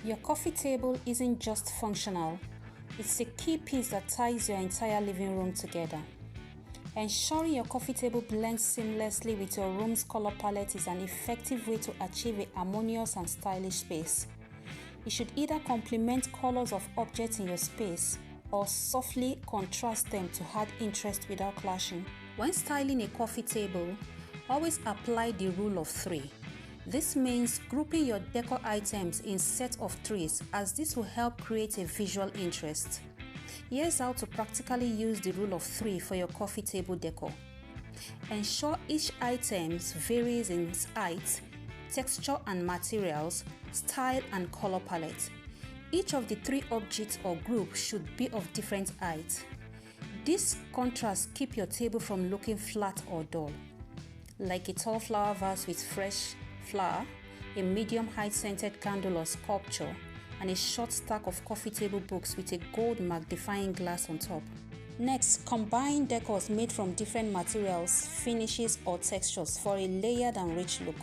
Your coffee table isn't just functional, it's a key piece that ties your entire living room together. Ensuring your coffee table blends seamlessly with your room's color palette is an effective way to achieve a harmonious and stylish space. It should either complement colors of objects in your space or softly contrast them to add interest without clashing. When styling a coffee table, always apply the rule of 3. This means grouping your decor items in sets of 3s, as this will help create a visual interest. Here's how to practically use the rule of 3 for your coffee table decor. Ensure each item varies in height, texture and materials, style and color palette. Each of the 3 objects or groups should be of different height. This contrast keeps your table from looking flat or dull, like a tall flower vase with fresh flower, a medium height scented candle or sculpture, and a short stack of coffee table books with a gold magnifying glass on top. Next, combine decors made from different materials, finishes or textures for a layered and rich look.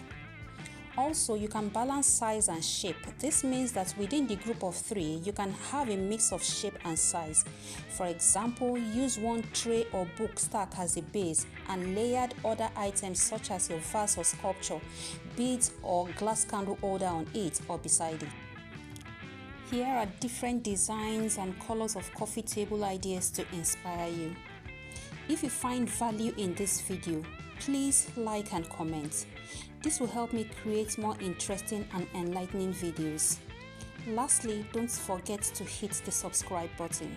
Also, you can balance size and shape. This means that within the group of 3, you can have a mix of shape and size. For example, use one tray or book stack as a base and layered other items such as your vase or sculpture, beads or glass candle holder on it or beside it. Here are different designs and colors of coffee table ideas to inspire you. If you find value in this video, please like and comment. This will help me create more interesting and enlightening videos. Lastly, don't forget to hit the subscribe button.